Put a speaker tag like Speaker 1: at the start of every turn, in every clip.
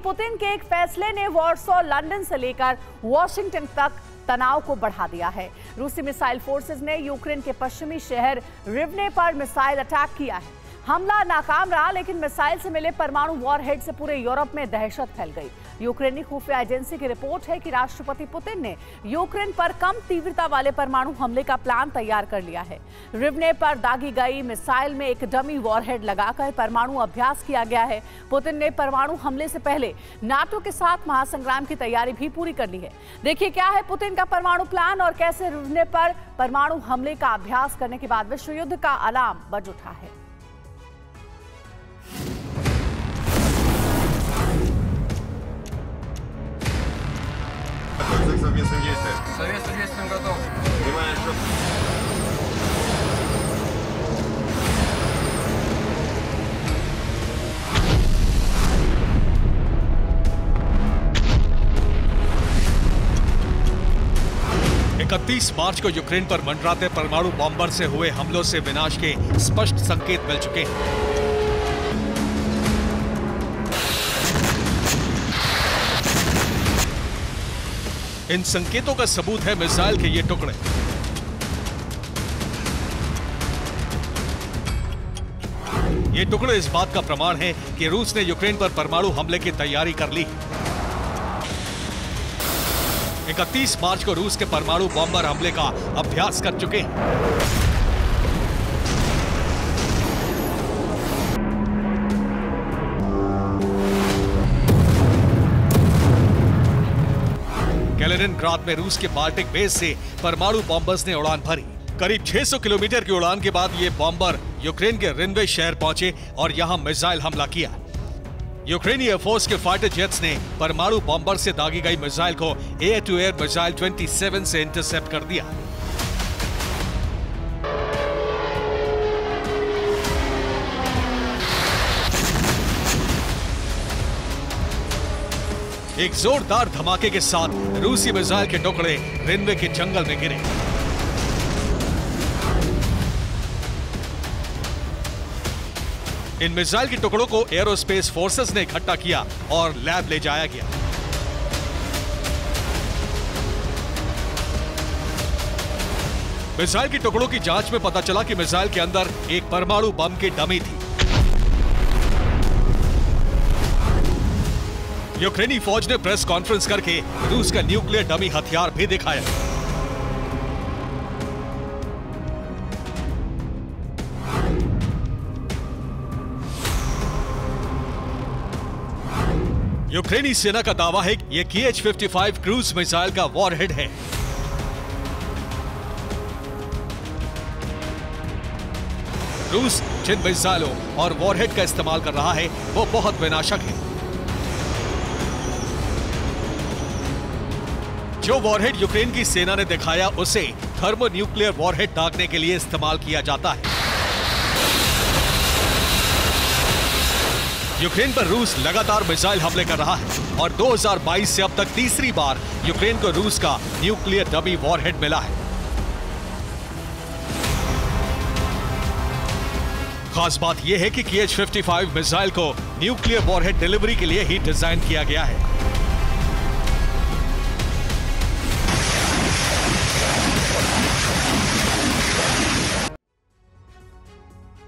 Speaker 1: Putin के एक फैसले ने वॉर्सो लंदन से लेकर वॉशिंगटन तक तनाव को बढ़ा दिया है। रूसी मिसाइल फोर्सेस ने यूक्रेन के पश्चिमी शहर रिवने पर मिसाइल अटैक किया है। हमला नाकाम रहा, लेकिन मिसाइल से मिले परमाणु वॉरहेड से पूरे यूरोप में दहशत फैल गई। यूक्रेनी खुफिया एजेंसी की रिपोर्ट है कि राष्ट्रपति पुतिन ने यूक्रेन पर कम तीव्रता वाले परमाणु हमले का प्लान तैयार कर लिया है। रिवने पर दागी गई मिसाइल में एक डमी वॉरहेड लगाकर परमाणु अभ्यास किया गया है। पुतिन ने परमाणु हमले से पहले नाटो के साथ महासंग्राम की तैयारी भी पूरी कर ली है। देखिए क्या है पुतिन का परमाणु प्लान और कैसे रिवने पर परमाणु हमले का अभ्यास करने के बाद विश्व युद्ध का अलार्म बज उठा है।
Speaker 2: Совместным действиям. Совместным действиям готов. Внимание, что...
Speaker 3: मार्च को यूक्रेन पर मंडराते परमाणु बॉम्बर से हुए हमलों से विनाश के स्पष्ट संकेत मिल चुके हैं। इन संकेतों का सबूत है मिसाइल के ये टुकड़े। ये टुकड़े इस बात का प्रमाण है कि रूस ने यूक्रेन पर परमाणु हमले की तैयारी कर ली। 31 मार्च को रूस के परमाणु बॉम्बर हमले का अभ्यास कर चुके हैं। कैलिनिनग्राड में रूस के बाल्टिक बेस से परमाणु बॉम्बर्स ने उड़ान भरी। करीब 600 किलोमीटर की उड़ान के बाद ये बॉम्बर यूक्रेन के रिन्वे शहर पहुंचे और यहां मिसाइल हमला किया। यूक्रेनी एयरफोर्स के फाइटर जेट्स ने परमाणु बॉम्बर से दागी गई मिसाइल को एयर टू एयर मिसाइल 27 से इंटरसेप्ट कर दिया। एक जोरदार धमाके के साथ रूसी मिसाइल के टुकड़े रिन्वे के जंगल में गिरे। इन मिसाइल के टुकड़ों को एरोस्पेस फोर्सेस ने इकट्ठा किया और लैब ले जाया गया। मिसाइल के टुकड़ों की जांच में पता चला कि मिसाइल के अंदर एक परमाणु बम की डमी थी। यूक्रेनी फौज ने प्रेस कॉन्फ्रेंस करके रूस का न्यूक्लियर डमी हथियार भी दिखाया। यूक्रेनी सेना का दावा है कि यह Kh-55 क्रूज मिसाइल का वॉरहेड है। रूस जिन मिसाइलों और वॉरहेड का इस्तेमाल कर रहा है वो बहुत विनाशक है। जो वॉरहेड यूक्रेन की सेना ने दिखाया उसे थर्मोन्यूक्लियर वॉरहेड दागने के लिए इस्तेमाल किया जाता है। यूक्रेन पर रूस लगातार मिसाइल हमले कर रहा है और 2022 से अब तक तीसरी बार यूक्रेन को रूस का न्यूक्लियर डमी वॉरहेड मिला है। खास बात यह है कि Kh-55 मिसाइल को न्यूक्लियर वॉरहेड डिलीवरी के लिए ही डिजाइन किया गया है।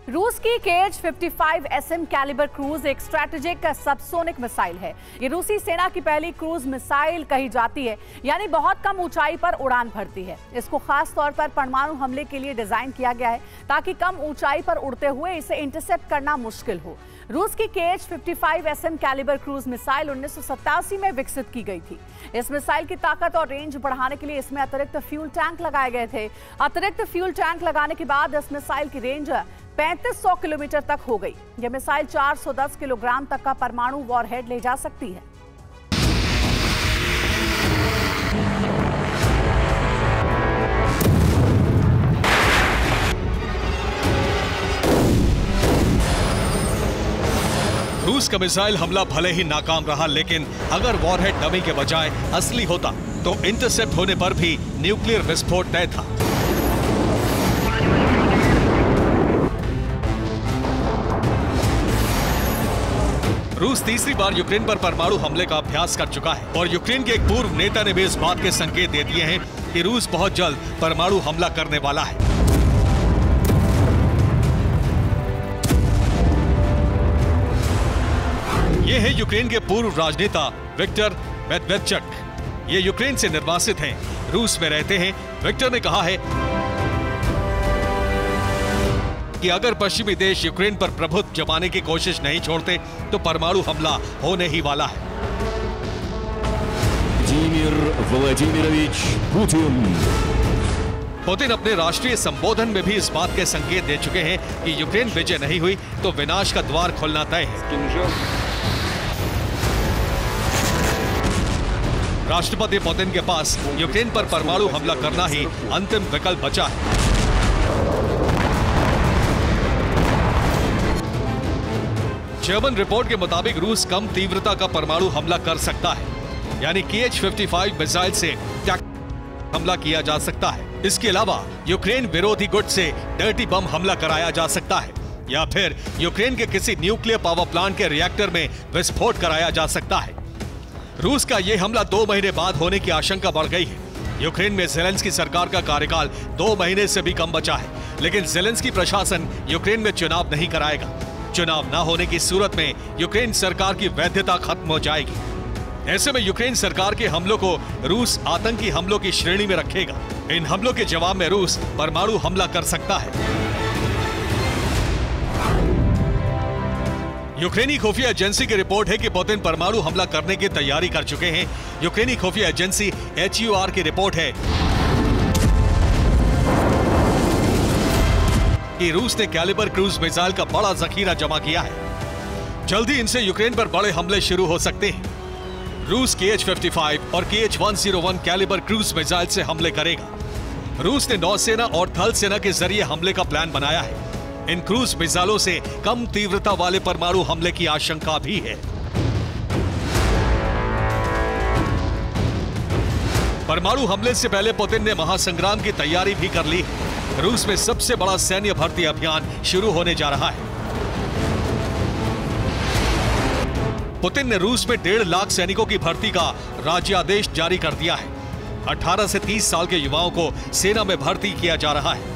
Speaker 1: रूस की Kh-55 SM कैलिबर क्रूज एक स्ट्रैटेजिक सबसोनिक मिसाइल है। ये रूसी सेना की पहली क्रूज मिसाइल कही जाती है, यानी बहुत कम ऊंचाई पर उड़ान भरती है। इसको खास तौर पर परमाणु हमले के लिए डिजाइन किया गया है ताकि कम ऊंचाई पर उड़ते हुए इसे इंटरसेप्ट करना मुश्किल हो। रूस की Kh-55 SM calibre cruise missile 1987 में विकसित की गई थी। इस मिसाइल की ताकत और रेंज बढ़ाने के लिए इसमें अतिरिक्त फ्यूल टैंक लगाए गए थे। अतिरिक्त फ्यूल टैंक लगाने के बाद इस मिसाइल की रेंज 3500 किलोमीटर तक हो गई। यह मिसाइल 410 किलोग्राम तक का परमाणु वॉरहेड ले जा सकती है।
Speaker 3: रूस का मिसाइल हमला भले ही नाकाम रहा, लेकिन अगर वॉरहेड डमी के बजाय असली होता तो इंटरसेप्ट होने पर भी न्यूक्लियर विस्फोट तय था। रूस तीसरी बार यूक्रेन पर परमाणु हमले का अभ्यास कर चुका है और यूक्रेन के एक पूर्व नेता ने भी इस बात के संकेत दे दिए हैं कि रूस बहुत जल्द परमाणु हमला करने वाला है। ये है यूक्रेन के पूर्व राजनेता विक्टर मेदवेदेव। ये यूक्रेन से निर्वासित हैं, रूस में रहते हैं। विक्टर ने कहा है कि अगर पश्चिमी देश यूक्रेन पर प्रभुत्व जमाने की कोशिश नहीं छोड़ते तो परमाणु हमला होने ही वाला है।
Speaker 4: Vladimir Vladimirovich Putin.
Speaker 3: पुतिन अपने राष्ट्रीय संबोधन में भी इस बात के संकेत दे चुके हैं कि यूक्रेन विजय नहीं हुई तो विनाश का द्वार खुलना तय है। राष्ट्रपति पुतिन के पास यूक्रेन पर परमाणु हमला करना ही अंतिम विकल्प बचा है। जर्मन रिपोर्ट के मुताबिक रूस कम तीव्रता का परमाणु हमला कर सकता है, यानी Kh-55 मिसाइल से हमला किया जा सकता है। इसके अलावा यूक्रेन विरोधी गुट से डर्टी बम हमला कराया जा सकता है या फिर यूक्रेन के किसी न्यूक्लियर पावर प्लांट के रिएक्टर में विस्फोट कराया जा सकता है। रूस का यह हमला 2 महीने बाद होने की आशंका बढ़ गई है। यूक्रेन में ज़ेलेंस्की सरकार का कार्यकाल 2 महीने से भी कम बचा है, लेकिन ज़ेलेंस्की प्रशासन यूक्रेन में चुनाव नहीं कराएगा। चुनाव न होने की सूरत में यूक्रेन सरकार की वैधता खत्म हो जाएगी। ऐसे में यूक्रेन सरकार के हमलों को रूस आतंकी हमलों की श्रेणी में रखेगा। इन हमलों के जवाब में रूस परमाणु हमला कर सकता है। यूक्रेनी खुफिया एजेंसी की रिपोर्ट है कि पुतिन परमाणु हमला करने की तैयारी कर चुके हैं। यूक्रेनी खुफिया एजेंसी HUR की रिपोर्ट है कि रूस ने कैलिबर क्रूज मिसाइल का बड़ा जखीरा जमा किया है। जल्दी इनसे यूक्रेन पर बड़े हमले शुरू हो सकते हैं। रूस Kh-55 और Kh-101 कैलिबर क्रूज मिसाइल से हमले करेगा। रूस ने नौसेना और थल सेना के जरिए हमले का प्लान बनाया है। इन क्रूज मिसाइलों से कम तीव्रता वाले परमाणु हमले की आशंका भी है। परमाणु हमले से पहले पुतिन ने महासंग्राम की तैयारी भी कर ली है। रूस में सबसे बड़ा सैन्य भर्ती अभियान शुरू होने जा रहा है। पुतिन ने रूस में 1.5 लाख सैनिकों की भर्ती का राज्यादेश जारी कर दिया है। 18 से 30 साल के युवाओं को सेना में भर्ती किया जा रहा है।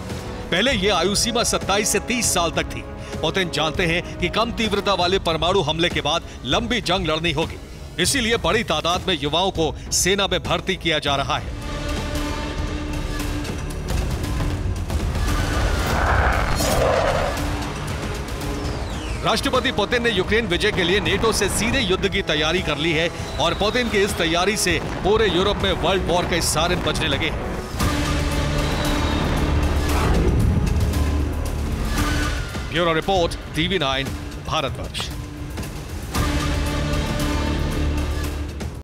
Speaker 3: पहले यह आयु सीमा 27 से 30 साल तक थी। पुतिन जानते हैं कि कम तीव्रता वाले परमाणु हमले के बाद लंबी जंग लड़नी होगी, इसीलिए बड़ी तादाद में युवाओं को सेना में भर्ती किया जा रहा है। राष्ट्रपति पुतिन ने यूक्रेन विजय के लिए नेटो से सीधे युद्ध की तैयारी कर ली है और पुतिन की इस तैयारी से पूरे यूरोप में वर्ल्ड वॉर के सायरन बजने लगे हैं। Bureau report, TV9 Bharatvarsh.